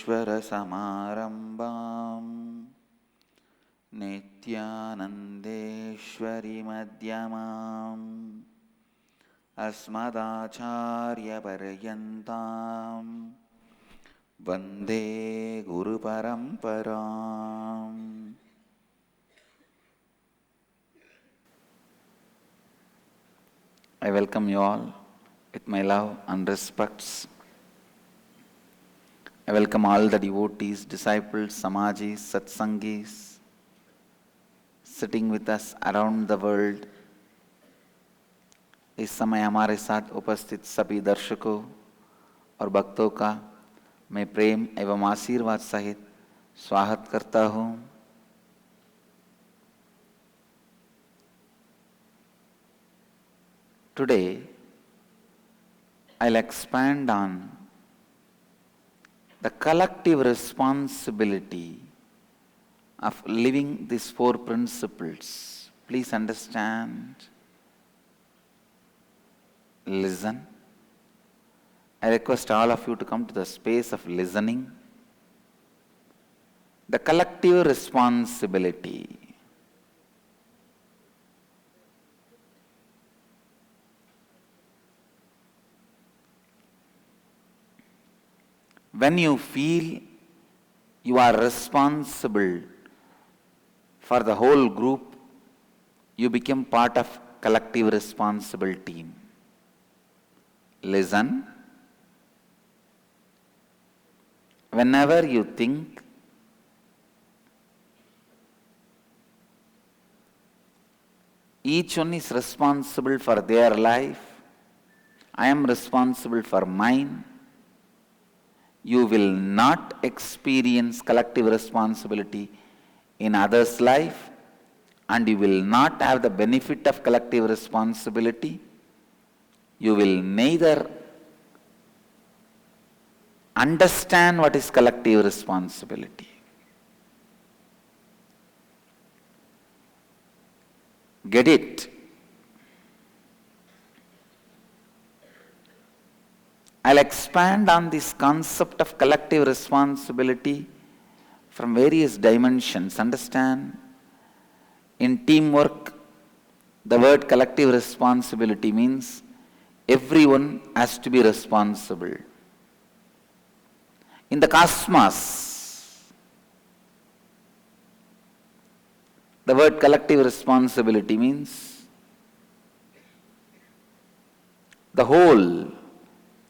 Samyama Nithyanandeshwari Madhyamam Asmadacharya Paryantam Vande Guru Paramparam. I welcome you all with my love and respects. I welcome all the devotees, disciples, samajis, satsangis sitting with us around the world. इस समय हमारे साथ उपस्थित सभी दर्शकों और भक्तों का मैं प्रेम एवं आशीर्वाद सहित स्वागत करता हूँ. Today, I'll expand on the collective responsibility of living these four principles. Please understand, listen. I request all of you to come to the space of listening. The collective responsibility. When you feel you are responsible for the whole group, you become part of collective responsible team. Listen. Whenever you think each one is responsible for their life, I am responsible for mine, you will not experience collective responsibility in others' life, and you will not have the benefit of collective responsibility. You will neither understand what is collective responsibility. Get it? I'll expand on this concept of collective responsibility from various dimensions. Understand? In teamwork, the word collective responsibility means everyone has to be responsible. In the cosmos, the word collective responsibility means the whole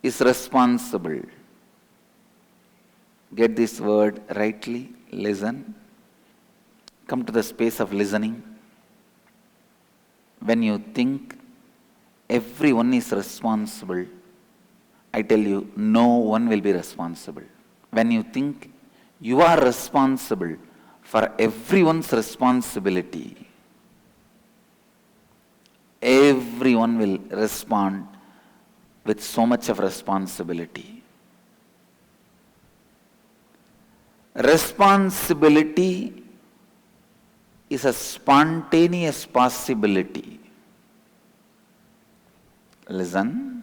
is responsible. Get this word rightly, listen. Come to the space of listening. When you think everyone is responsible, I tell you, no one will be responsible. When you think you are responsible for everyone's responsibility, everyone will respond with so much of responsibility. Responsibility is a spontaneous possibility. Listen.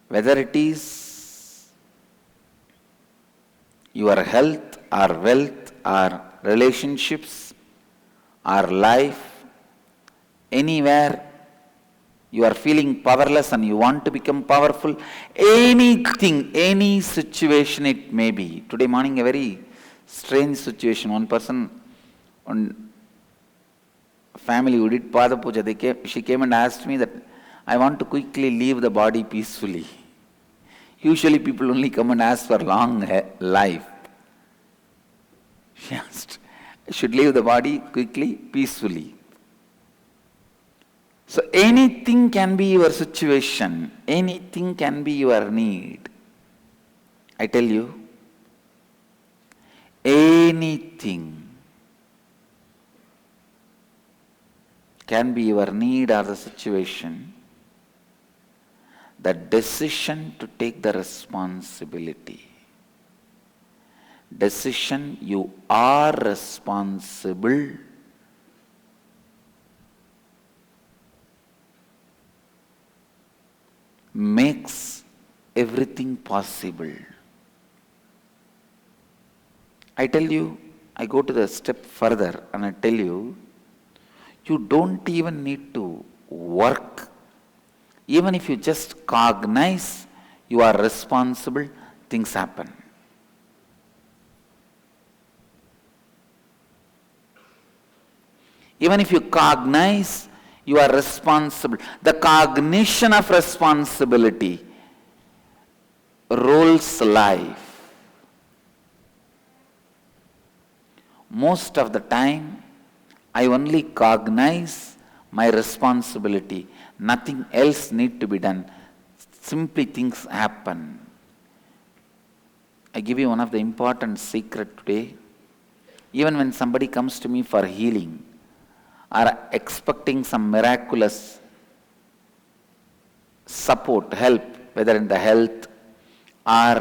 Whether it is your health or wealth or relationships or life, anywhere you are feeling powerless and you want to become powerful, anything, any situation it may be. Today morning a very strange situation. One person, one family who did Pada Puja, she came and asked me that I want to quickly leave the body peacefully. Usually people only come and ask for long life. She asked, I should leave the body quickly, peacefully. So anything can be your situation, anything can be your need. I tell you, anything can be your need or the situation. The decision to take the responsibility. Decision, you are responsible. Makes everything possible. I tell you, I go to the step further and I tell you, you don't even need to work. Even if you just cognize you are responsible, things happen. Even if you cognize you are responsible, the cognition of responsibility rules life. Most of the time, I only cognize my responsibility. Nothing else need to be done. Simply things happen. I give you one of the important secret today. Even when somebody comes to me for healing or expecting some miraculous support, help, whether in the health or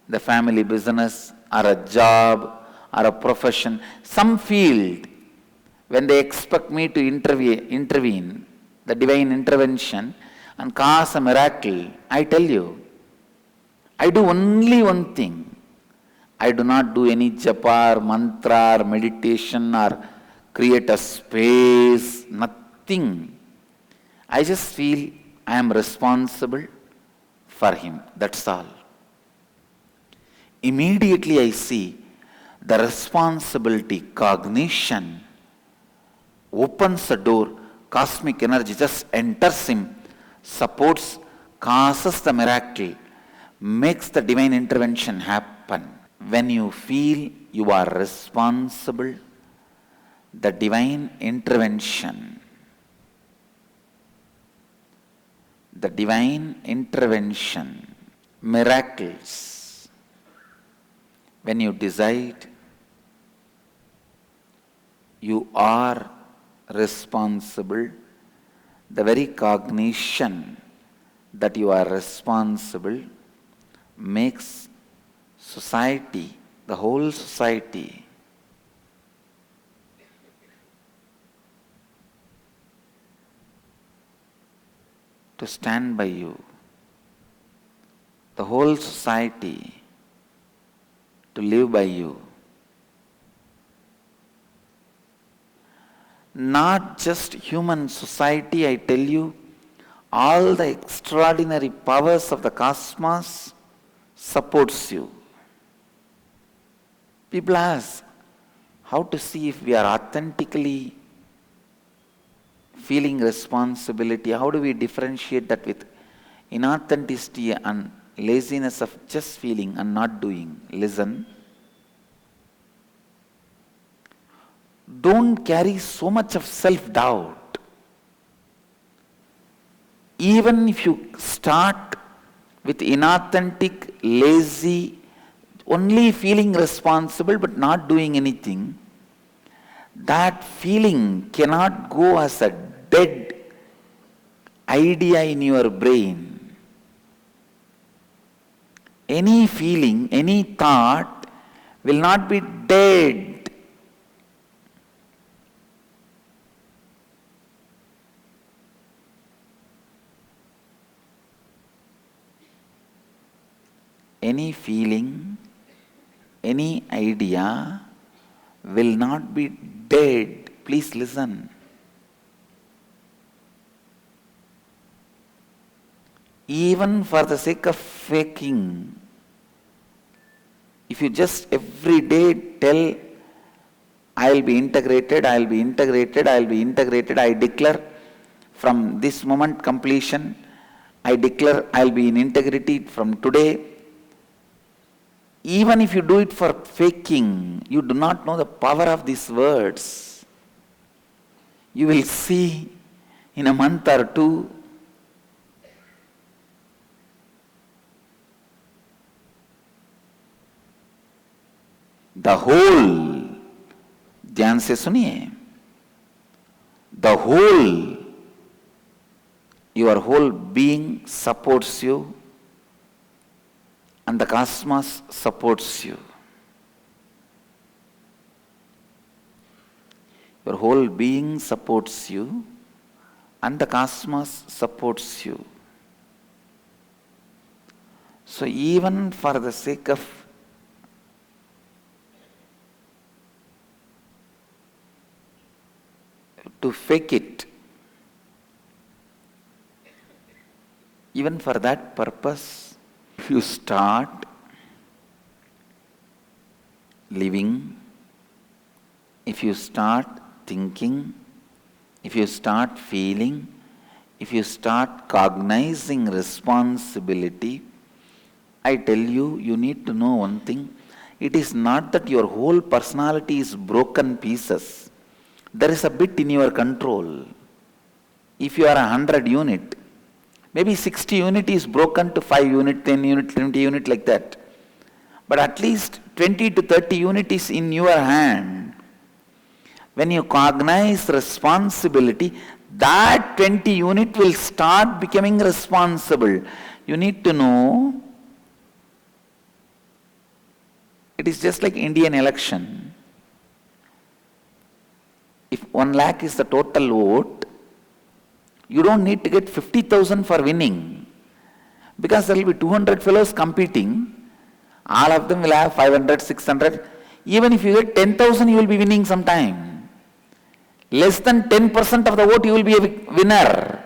the family business or a job or a profession, some field, when they expect me to intervene, the divine intervention and cause a miracle, I tell you, I do only one thing. I do not do any japa or mantra or meditation or create a space, nothing. I just feel I am responsible for him, that's all. Immediately I see the responsibility, cognition opens a door, cosmic energy just enters him, supports, causes the miracle, makes the divine intervention happen. When you feel you are responsible, the divine intervention, miracles, when you decide you are responsible, the very cognition that you are responsible makes society, the whole society, to stand by you, the whole society to live by you. Not just human society, I tell you, all the extraordinary powers of the cosmos supports you. People ask, how to see if we are authentically feeling responsibility? How do we differentiate that with inauthenticity and laziness of just feeling and not doing? Listen. Don't carry so much of self-doubt. Even if you start with inauthentic, lazy, only feeling responsible but not doing anything, that feeling cannot go as a dead idea in your brain. Any feeling, any thought will not be dead. Any feeling, any idea will not be dead. Please listen. Even for the sake of faking, if you just every day tell, I will be integrated, I will be integrated, I will be integrated, I declare from this moment completion, I declare I will be in integrity from today. Even if you do it for faking, you do not know the power of these words. You will see in a month or two, the whole, ध्यान से सुनिए, the whole, your whole being supports you and the cosmos supports you. Your whole being supports you and the cosmos supports you. So even for the sake of to fake it. Even for that purpose, if you start living, if you start thinking, if you start feeling, if you start cognizing responsibility, I tell you, you need to know one thing. It is not that your whole personality is broken pieces. There is a bit in your control. If you are 100 unit, maybe 60 unit is broken to 5 unit, 10 unit, 20 unit like that. But at least 20 to 30 unit is in your hand. When you cognize responsibility, that 20 unit will start becoming responsible. You need to know, it is just like Indian election. If 1 lakh is the total vote, you don't need to get 50,000 for winning. Because there will be 200 fellows competing. All of them will have 500, 600. Even if you get 10,000, you will be winning sometime. Less than 10% of the vote, you will be a winner.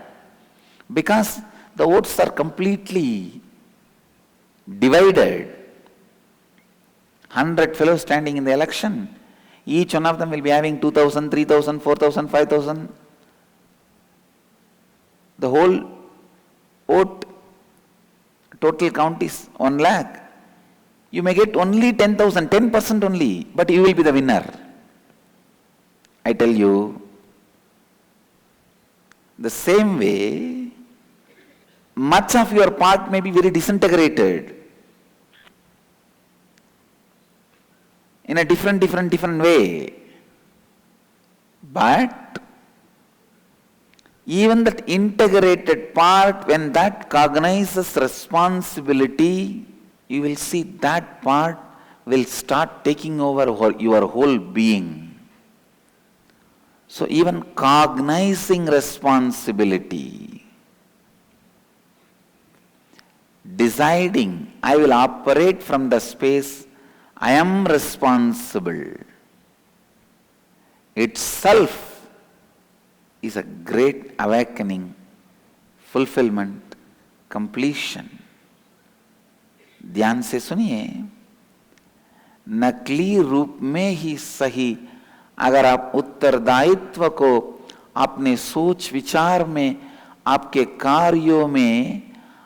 Because the votes are completely divided. 100 fellows standing in the election. Each one of them will be having 2,000, 3,000, 4,000, 5,000. The whole vote total count is 1 lakh. You may get only 10,000, 10% only, but you will be the winner. I tell you, the same way, much of your part may be very disintegrated in a different way. But even that integrated part, when that cognizes responsibility, you will see that part will start taking over your whole being. So even cognizing responsibility, deciding, I will operate from the space, I am responsible, itself is a great awakening, fulfillment, completion. ध्यान से सुनिए, नकली रूप में ही सही अगर आप उत्तरदायित्व को अपने सोच विचार में, आपके कार्यों में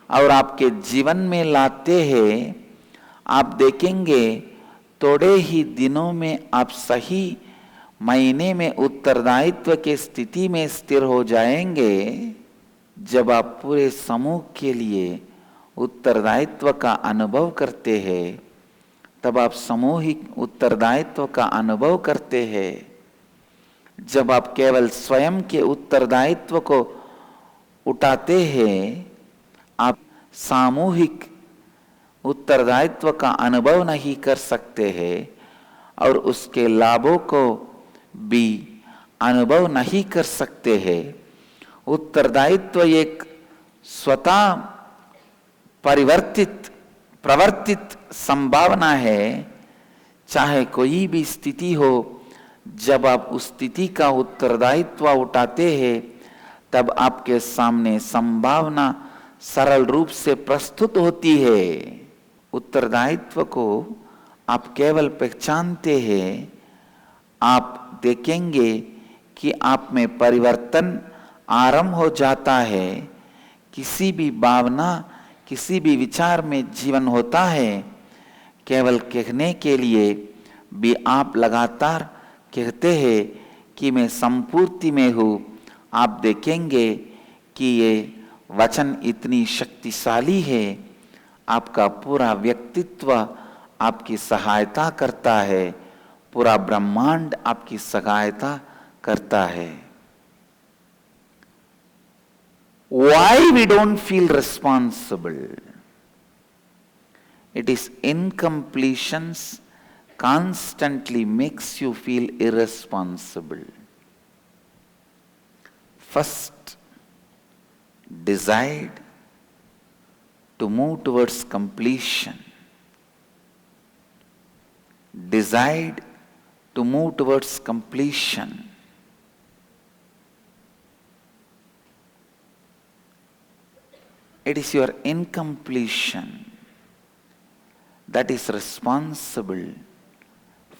और आपके जीवन में लाते हैं, आप देखेंगे थोड़े ही दिनों में आप सही महीने में उत्तरदायित्व के स्थिति में स्थिर हो जाएंगे। जब आप पूरे समूह के लिए उत्तरदायित्व का अनुभव करते हैं, तब आप सामूहिक उत्तरदायित्व का अनुभव करते हैं। जब आप केवल स्वयं के उत्तरदायित्व को उठाते हैं, आप सामूहिक उत्तरदायित्व का अनुभव नहीं कर सकते हैं और उसके लाभों को भी अनुभव नहीं कर सकते हैं। उत्तरदायित्व एक स्वतः प्रवर्तित संभावना है, चाहे कोई भी स्थिति हो। जब आप उस स्थिति का उत्तरदायित्व उठाते हैं, तब आपके सामने संभावना सरल रूप से प्रस्तुत होती है। उत्तरदायित्व को आप केवल पहचानते हैं, आप देखेंगे कि आप में परिवर्तन आरंभ हो जाता है। किसी भी भावना, किसी भी विचार में जीवन होता है। केवल कहने के लिए भी आप लगातार कहते हैं कि मैं संपूर्ति में हूँ। आप देखेंगे कि ये वचन इतनी शक्तिशाली है, आपका पूरा व्यक्तित्व आपकी सहायता करता है, पूरा ब्रह्मांड आपकी सहायता करता है। Why we don't feel responsible? It is incompletions constantly makes you feel irresponsible. First, decide to move towards completion. Decide to move towards completion. It is your incompletion that is responsible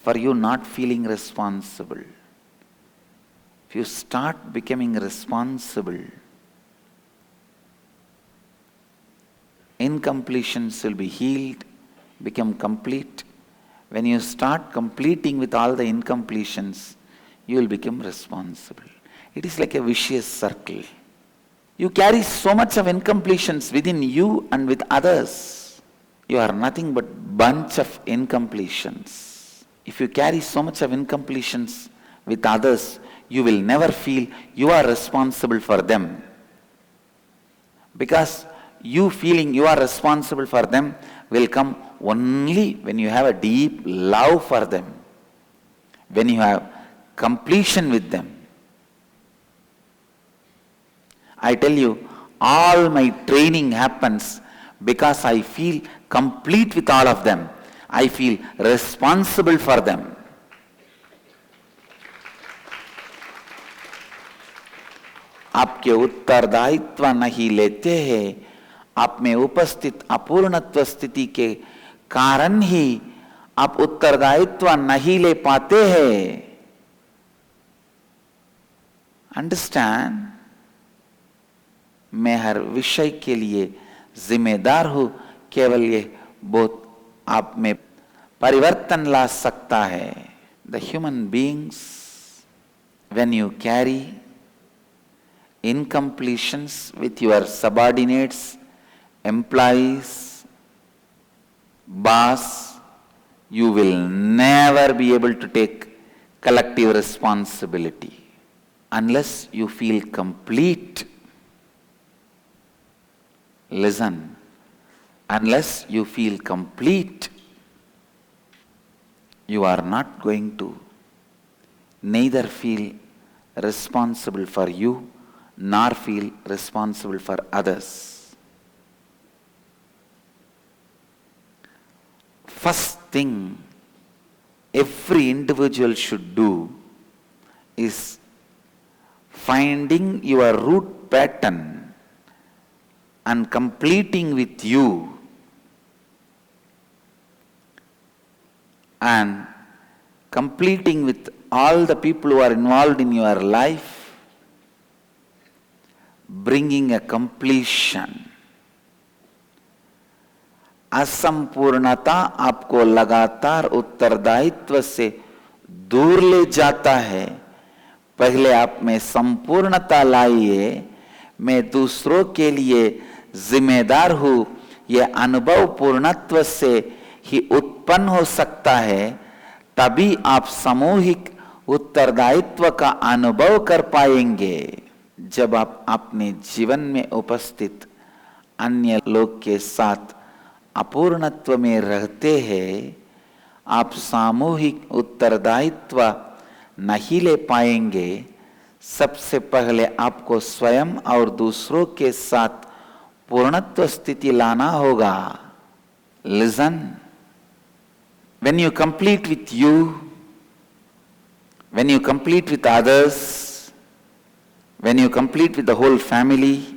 for you not feeling responsible. If you start becoming responsible, incompletions will be healed, become complete. When you start completing with all the incompletions, you will become responsible. It is like a vicious circle. You carry so much of incompletions within you and with others. You are nothing but bunch of incompletions. If you carry so much of incompletions with others, you will never feel you are responsible for them. Because you feeling you are responsible for them will come only when you have a deep love for them, when you have completion with them. I tell you, all my training happens because I feel complete with all of them. I feel responsible for them. आपके उत्तरदायित्व नहीं लेते हैं, आप में उपस्थित अपूर्णत्व स्थिति के कारण ही आप उत्तरदायित्व नहीं ले पाते हैं. अंडरस्टैंड? मैं हर विषय के लिए जिम्मेदार हूं, केवल ये बहुत आप में परिवर्तन ला सकता है. The human beings, when you carry incompletions with your subordinates, employees, boss, you will never be able to take collective responsibility unless you feel complete. Listen, unless you feel complete, you are not going to neither feel responsible for you nor feel responsible for others. First thing every individual should do is finding your root pattern and completing with you, and completing with all the people who are involved in your life, bringing a completion. असंपूर्णता आपको लगातार उत्तरदायित्व से दूर ले जाता है. पहले आप में संपूर्णता लाइए. मैं दूसरों के लिए जिम्मेदार हूं. यह अनुभव पूर्णत्व से ही उत्पन्न हो सकता है. तभी आप सामूहिक उत्तरदायित्व का अनुभव कर पाएंगे. जब आप अपने जीवन में उपस्थित अन्य लोग के साथ अपूर्णत्व में रहते हैं, आप सामूहिक उत्तरदायित्व नहीं ले पाएंगे. सबसे पहले आपको स्वयं और दूसरों के साथ पूर्णत्व स्थिति लाना होगा. Listen, when you complete with you, when you complete with others, when you complete with the whole family,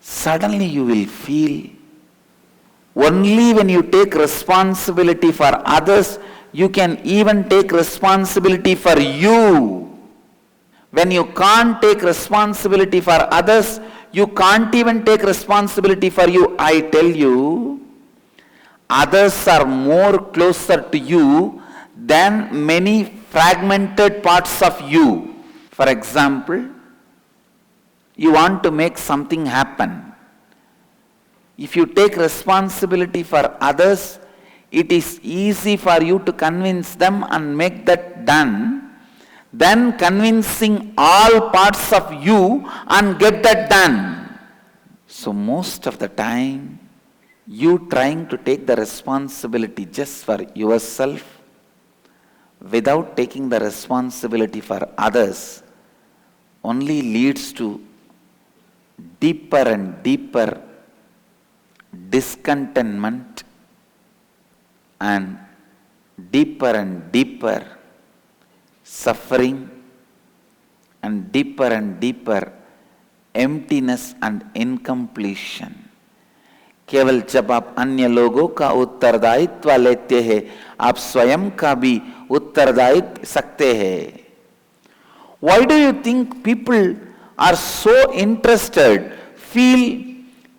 suddenly you will feel only when you take responsibility for others, you can even take responsibility for you. When you can't take responsibility for others, you can't even take responsibility for you. I tell you, others are more closer to you than many fragmented parts of you. For example, you want to make something happen. If you take responsibility for others, it is easy for you to convince them and make that done, than convincing all parts of you and get that done. So most of the time, you trying to take the responsibility just for yourself without taking the responsibility for others only leads to deeper and deeper discontentment and deeper and deeper suffering and deeper emptiness and incompletion. केवल जब आप अन्य लोगों का उत्तरदायित्व लेते हैं, आप स्वयं का भी उत्तरदायित्व सकते हैं. Why do you think people are so interested, feel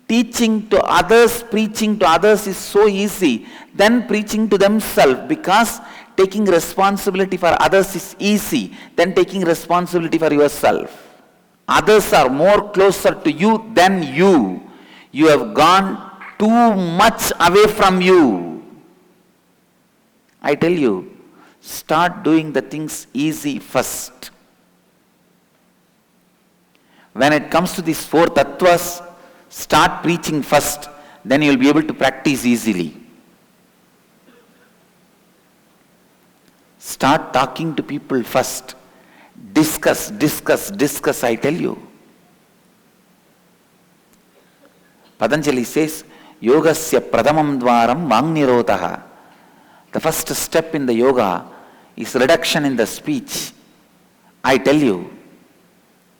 teaching to others, preaching to others is so easy than preaching to themselves? Because taking responsibility for others is easy than taking responsibility for yourself. Others are more closer to you than you. You have gone too much away from you. I tell you, start doing the things easy first. When it comes to these four tattvas, start preaching first, then you will be able to practice easily. Start talking to people first. Discuss, I tell you. Patanjali says, Yogasya pradamam dvaram vangnirodha. The first step in the yoga is reduction in the speech. I tell you,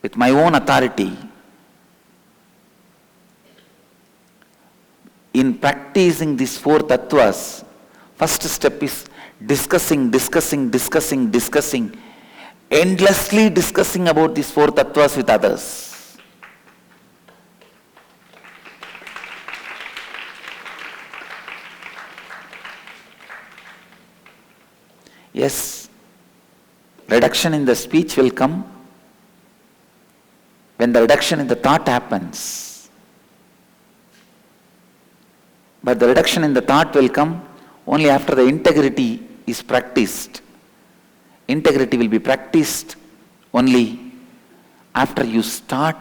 with my own authority, in practicing these four tattvas, first step is discussing, endlessly discussing about these four tattvas with others. Yes, reduction in the speech will come when the reduction in the thought happens. But the reduction in the thought will come only after the integrity is practiced. Integrity will be practiced only after you start.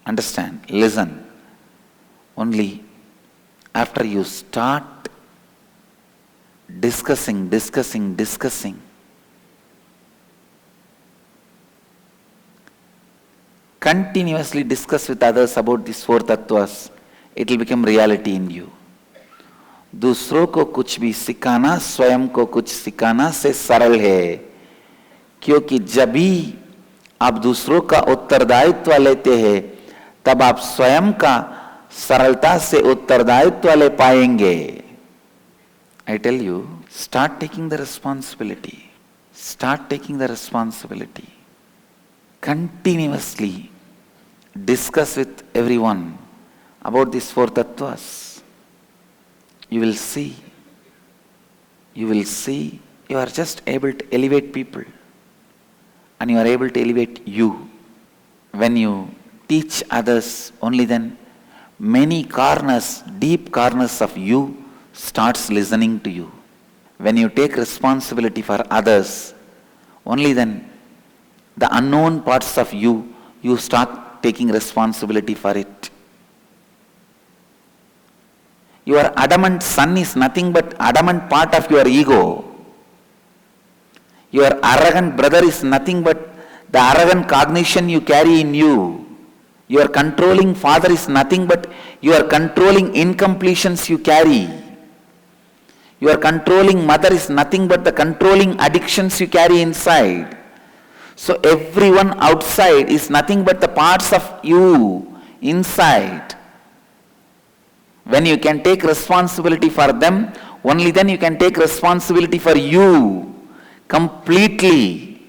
Understand, listen. Only after you start discussing. Continuously discuss with others about these four tattvas. It will become reality in you. दूसरों को कुछ भी सिखाना स्वयं को कुछ सिखाना से सरल है, क्योंकि जब भी आप दूसरों का उत्तरदायित्व लेते हैं, तब आप स्वयं का सरलता से उत्तरदायित्व ले पाएंगे. I tell you, start taking the responsibility. Start taking the responsibility. Continuously discuss with everyone about these four tattvas. You will see, you are just able to elevate people, and you are able to elevate you. When you teach others, only then many corners, deep corners of you starts listening to you. When you take responsibility for others, only then the unknown parts of you start taking responsibility for it. Your adamant son is nothing but adamant part of your ego. Your arrogant brother is nothing but the arrogant cognition you carry in you. Your controlling father is nothing but your controlling incompletions you carry. Your controlling mother is nothing but the controlling addictions you carry inside. So everyone outside is nothing but the parts of you inside. When you can take responsibility for them, only then you can take responsibility for you completely.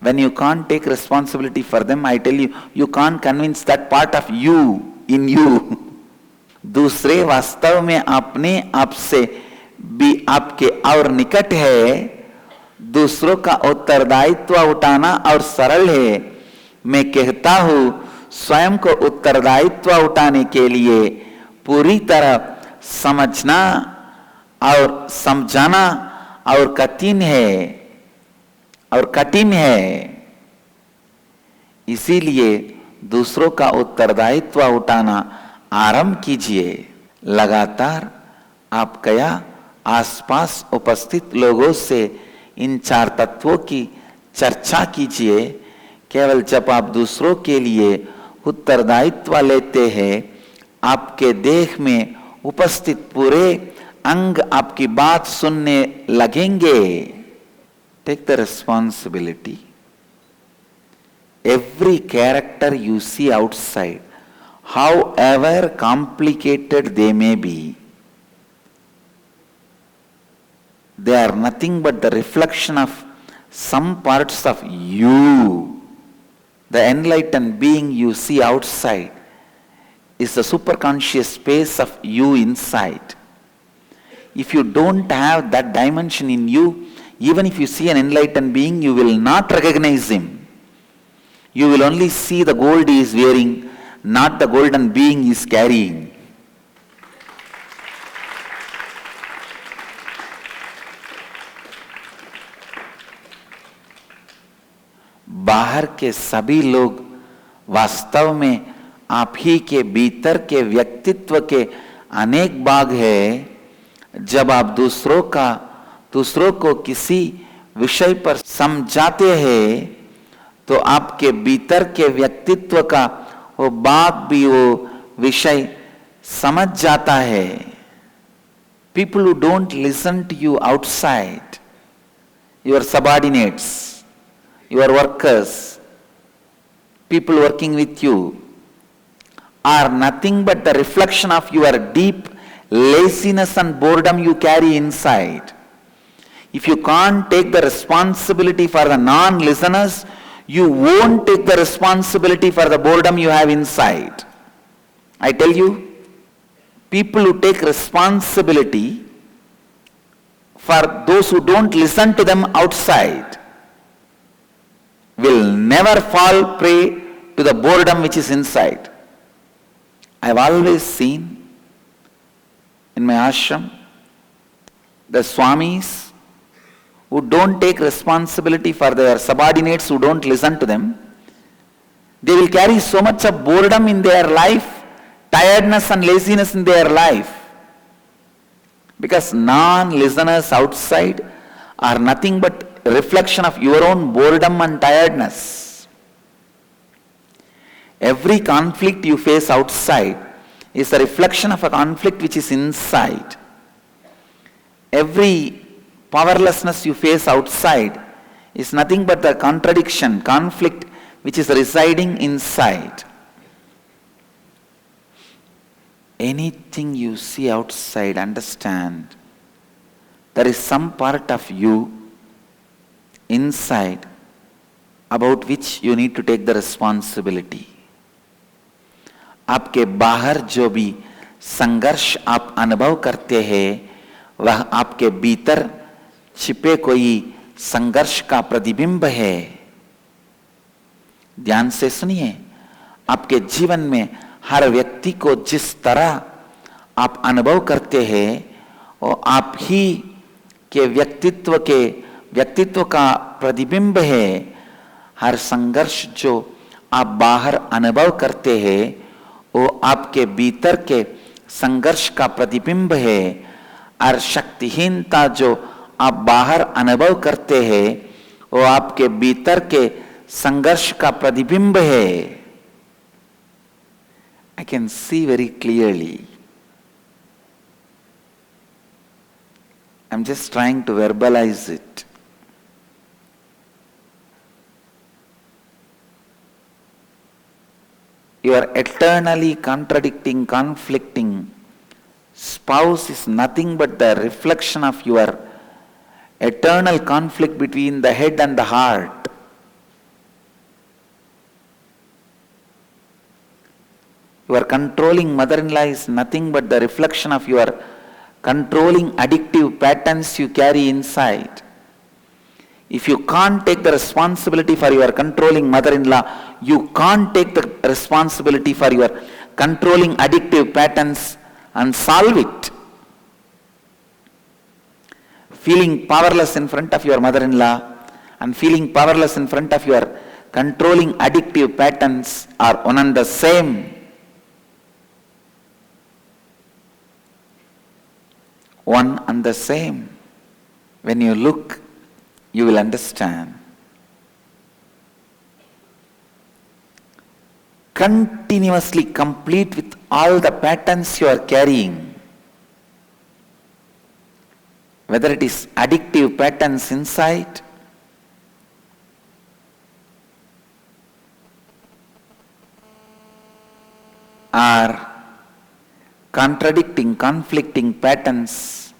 When you can't take responsibility for them, I tell you, you can't convince that part of you in you. दूसरे वास्तव में अपने आप से भी आपके और निकट है. दूसरों का उत्तरदायित्व उठाना और सरल है. मैं कहता हूं, स्वयं को उत्तरदायित्व उठाने के लिए पूरी तरह समझना और समझाना और कठिन है. इसीलिए दूसरों का उत्तरदायित्व उठाना आरंभ कीजिए. लगातार आप क्या आसपास उपस्थित लोगों से इन चार तत्वों की चर्चा कीजिए. केवल जब आप दूसरों के लिए उत्तरदायित्व लेते हैं, आपके देह में उपस्थित पूरे अंग आपकी बात सुनने लगेंगे. Take the responsibility. Every character you see outside, however complicated they may be, they are nothing but the reflection of some parts of you. The enlightened being you see outside is the superconscious space of you inside. If you don't have that dimension in you, even if you see an enlightened being, you will not recognize him. You will only see the gold he is wearing, not the golden being he is carrying. बाहर के सभी लोग वास्तव में आप ही के भीतर के व्यक्तित्व के अनेक भाग है. जब आप दूसरों को किसी विषय पर समझाते हैं तो आपके भीतर के व्यक्तित्व का वो भाग भी वो विषय समझ जाता है. People who don't listen to you outside, your subordinates, your workers, people working with you, are nothing but the reflection of your deep laziness and boredom you carry inside. If you can't take the responsibility for the non-listeners, you won't take the responsibility for the boredom you have inside. I tell you, people who take responsibility for those who don't listen to them outside will never fall prey to the boredom which is inside. I have always seen in my ashram the swamis who don't take responsibility for their subordinates who don't listen to them. They will carry so much of boredom in their life, tiredness and laziness in their life, because non-listeners outside are nothing but a reflection of your own boredom and tiredness. Every conflict you face outside is a reflection of a conflict which is inside. Every powerlessness you face outside is nothing but the contradiction, conflict which is residing inside. Anything you see outside, understand there is some part of you inside about which you need to take the responsibility. आपके बाहर जो भी संघर्ष आप अनुभव करते हैं वह आपके भीतर छिपे कोई संघर्ष का प्रतिबिंब है. ध्यान से सुनिए, आपके जीवन में हर व्यक्ति को जिस तरह आप अनुभव करते हैं वो आप ही के व्यक्तित्व का प्रतिबिंब है. हर संघर्ष जो आप बाहर अनुभव करते हैं वो आपके भीतर के संघर्ष का प्रतिबिंब है. और शक्तिहीनता जो आप बाहर अनुभव करते हैं वो आपके भीतर के संघर्ष का प्रतिबिंब है. I can see very clearly. I'm just trying to verbalize it. Your eternally contradicting, conflicting spouse is nothing but the reflection of your eternal conflict between the head and the heart. Your controlling mother-in-law is nothing but the reflection of your controlling addictive patterns you carry inside. If you can't take the responsibility for your controlling mother-in-law, you can't take the responsibility for your controlling addictive patterns and solve it. Feeling powerless in front of your mother-in-law and feeling powerless in front of your controlling addictive patterns are one and the same. One and the same. When you look, you will understand. Continuously complete with all the patterns you are carrying. whether it is addictive patterns inside, or contradicting, conflicting patterns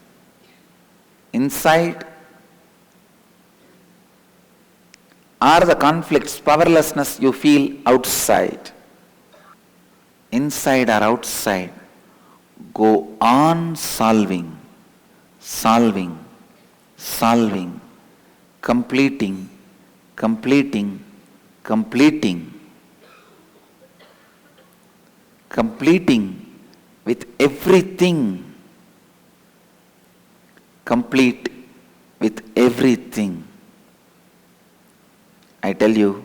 inside, or the conflicts, powerlessness you feel outside, inside or outside, go on solving, solving, solving, completing, completing, completing, completing with everything, complete with everything. I tell you,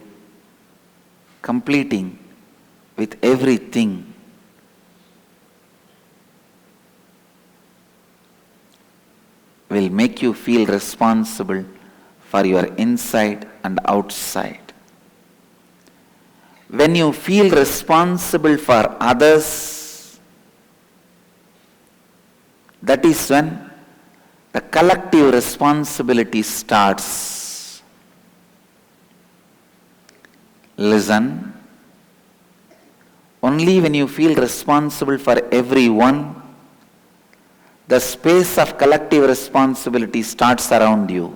completing with everything. Will make you feel responsible for your inside and outside. When you feel responsible for others, that is when the collective responsibility starts. Listen, only when you feel responsible for everyone, the space of collective responsibility starts around you.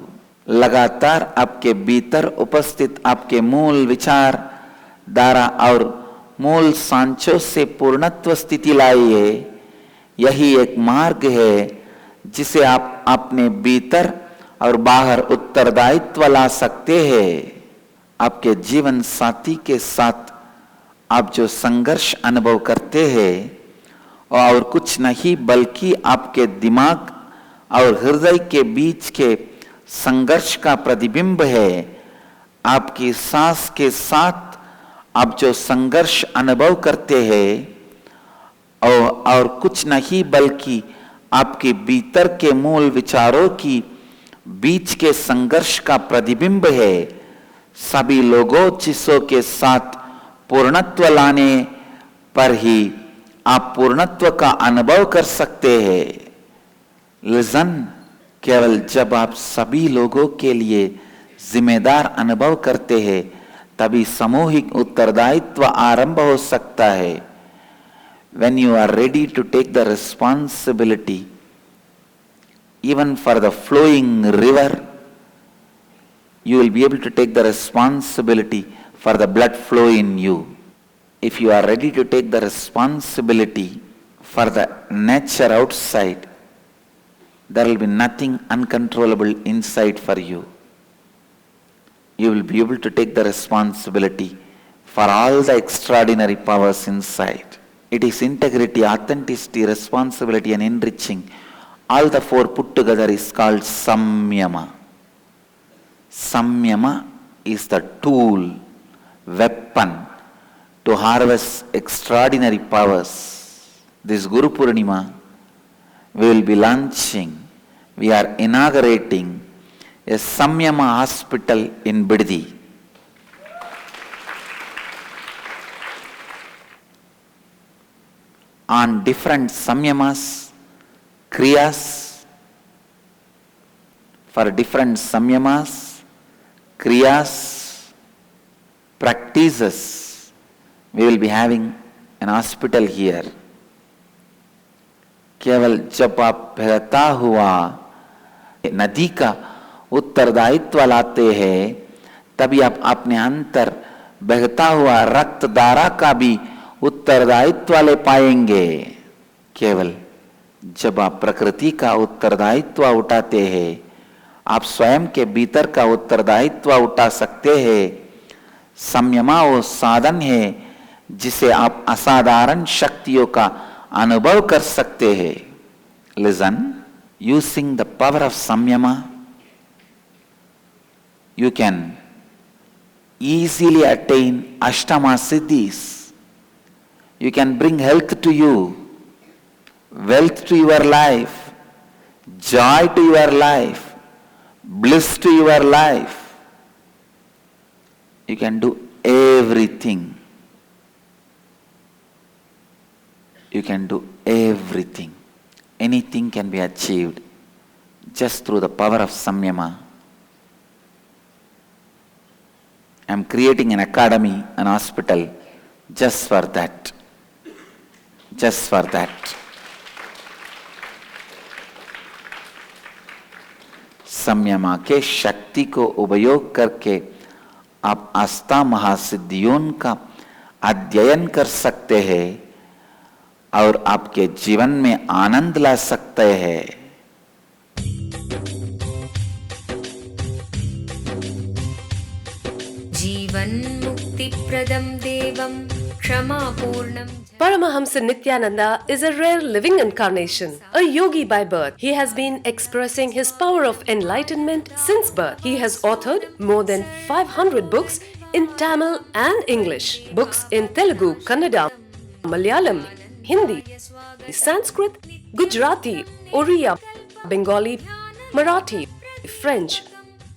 लगातार आपके भीतर उपस्थित आपके मूल विचार धारा और मूल सांचों से पूर्णत्व स्थिति लाइए। यही एक मार्ग है जिसे आप अपने भीतर और बाहर उत्तरदायित्व ला सकते हैं। आपके जीवन साथी के साथ आप जो संघर्ष अनुभव करते हैं और कुछ नहीं बल्कि आपके दिमाग और हृदय के बीच के संघर्ष का प्रतिबिंब है। आपकी सांस के साथ आप जो संघर्ष अनुभव करते हैं और कुछ नहीं बल्कि आपके भीतर के मूल विचारों की बीच के संघर्ष का प्रतिबिंब है। सभी लोगों चीजों के साथ पूर्णत्व लाने पर ही आप पूर्णत्व का अनुभव कर सकते हैं। लिसन, केवल जब आप सभी लोगों के लिए जिम्मेदार अनुभव करते हैं तभी सामूहिक उत्तरदायित्व आरंभ हो सकता है। When you are ready to take the responsibility even for the flowing river, you will be able to take the responsibility for the blood flow in you. If you are ready to take the responsibility for the nature outside, there will be nothing uncontrollable inside for you. You will be able to take the responsibility for all the extraordinary powers inside. It is integrity, authenticity, responsibility and enriching. All the four put together is called Samyama. Samyama is the tool, weapon to harvest extraordinary powers. This Guru Purnima, we will be launching, we are inaugurating a Samyama hospital in Biddi. On different Samyamas, Kriyas, for different Samyamas, Kriyas, practices, we will be having an hospital here. केवल जब आप बहता हुआ नदी का उत्तरदायित्व लाते हैं तभी आप अपने अंतर बहता हुआ रक्त धारा का भी उत्तरदायित्व ले पाएंगे। केवल जब आप प्रकृति का उत्तरदायित्व उठाते हैं आप स्वयं के भीतर का उत्तरदायित्व उठा सकते हैं। संयमा वो साधन है जिसे आप असाधारण शक्तियों का अनुभव कर सकते हैं। Listen, using the power of Samyama, you can easily attain Ashtama Siddhis. You can bring health to you, wealth to your life, joy to your life, bliss to your life. You can do everything. You can do everything. Anything can be achieved just through the power of Samyama. I am creating an academy, an hospital, just for that. Just for that. संयमा के शक्ति को उपयोग करके आप आस्था महासिद्धियों का अध्ययन कर सकते हैं और आपके जीवन में आनंद ला सकते हैं। जीवन मुक्ति प्रदम देवम क्षमापूर्णम। Paramahamsa Nithyananda is a rare living incarnation, a yogi by birth. He has been expressing his power of enlightenment since birth. He has authored more than 500 books in Tamil and English, books in Telugu, Kannada, Malayalam, Hindi, Sanskrit, Gujarati, Oriya, Bengali, Marathi, French,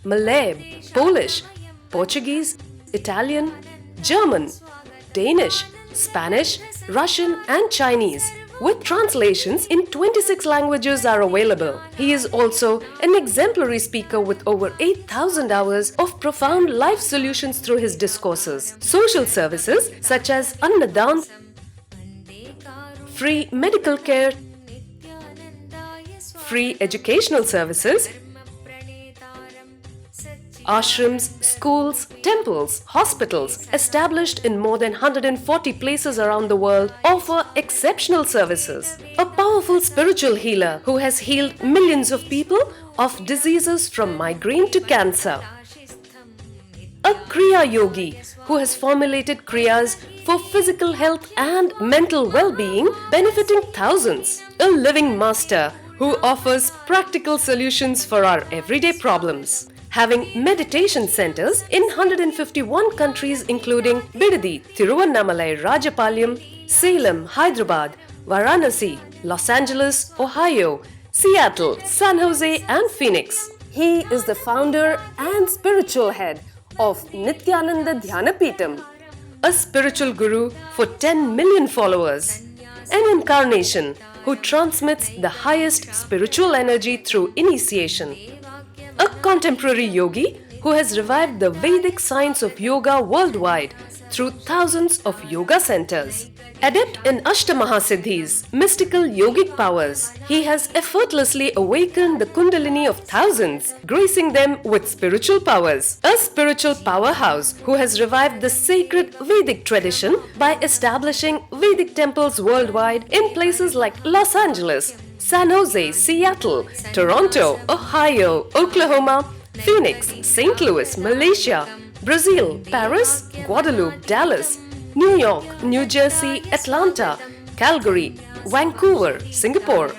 Malay, Polish, Portuguese, Italian, German, Danish, Spanish, Russian and Chinese, with translations in 26 languages are available. He is also an exemplary speaker with over 8,000 hours of profound life solutions through his discourses. Social services such as Annadan, free medical care, free educational services, ashrams, schools, temples, hospitals established in more than 140 places around the world offer exceptional services. A powerful spiritual healer who has healed millions of people of diseases from migraine to cancer. A Kriya Yogi who has formulated Kriyas for physical health and mental well-being, benefiting thousands. A living master who offers practical solutions for our everyday problems. Having meditation centers in 151 countries including Bidadi, Tiruvannamalai, Rajapalyam, Salem, Hyderabad, Varanasi, Los Angeles, Ohio, Seattle, San Jose and Phoenix. He is the founder and spiritual head of Nithyananda Dhyanapitham, a spiritual guru for 10 million followers, an incarnation who transmits the highest spiritual energy through initiation. A contemporary yogi who has revived the Vedic science of yoga worldwide through thousands of yoga centers. Adept in Ashtamahasiddhis, mystical yogic powers, he has effortlessly awakened the Kundalini of thousands, gracing them with spiritual powers. A spiritual powerhouse who has revived the sacred Vedic tradition by establishing Vedic temples worldwide in places like Los Angeles, San Jose, Seattle, Toronto, Ohio, Oklahoma, Phoenix, St. Louis, Malaysia, Brazil, Paris, Guadeloupe, Dallas, New York, New Jersey, Atlanta, Calgary, Vancouver, Singapore,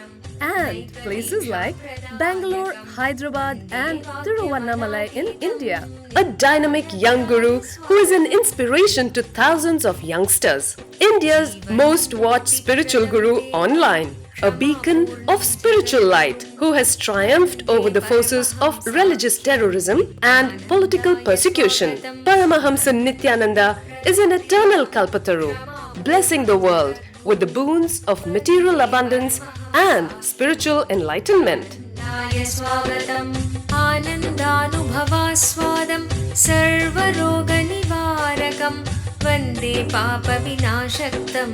and places like Bangalore, Hyderabad, and Tiruvannamalai in India. A dynamic young guru who is an inspiration to thousands of youngsters. India's most watched spiritual guru online. A beacon of spiritual light who has triumphed over the forces of religious terrorism and political persecution. Paramahamsa Nithyananda is an eternal Kalpataru, blessing the world with the boons of material abundance and spiritual enlightenment. वन्दे पापविनाशक्तं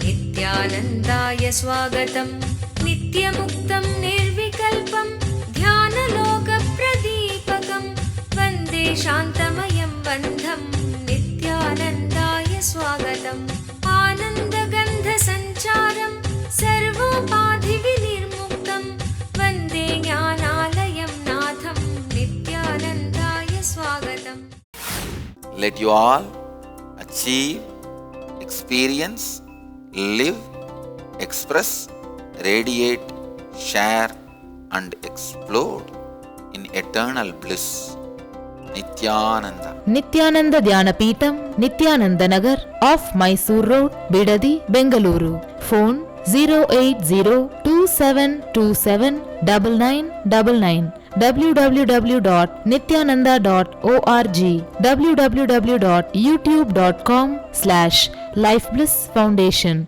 नित्यानन्दाय स्वागतं नित्यमुक्तं निर्विकल्पं ध्यानलोकप्रदीपकं वन्दे शान्तमयं बन्धं नित्यानन्दाय स्वागतम् आनन्दगन्धसञ्चारं सर्वोपाधिविनिर्मुक्तं वन्दे ज्ञानालयं नाथं नित्यानन्दाय स्वागतम्. Let you all achieve, experience, live, express, radiate, share and explode in eternal bliss. Nithyananda. Nithyananda Dhyanapitham, Nithyananda Nagar, off Mysore Road, Bidadi, Bengaluru. Phone 08027279999. www.nithyananda.org, www.youtube.com/Life Bliss Foundation.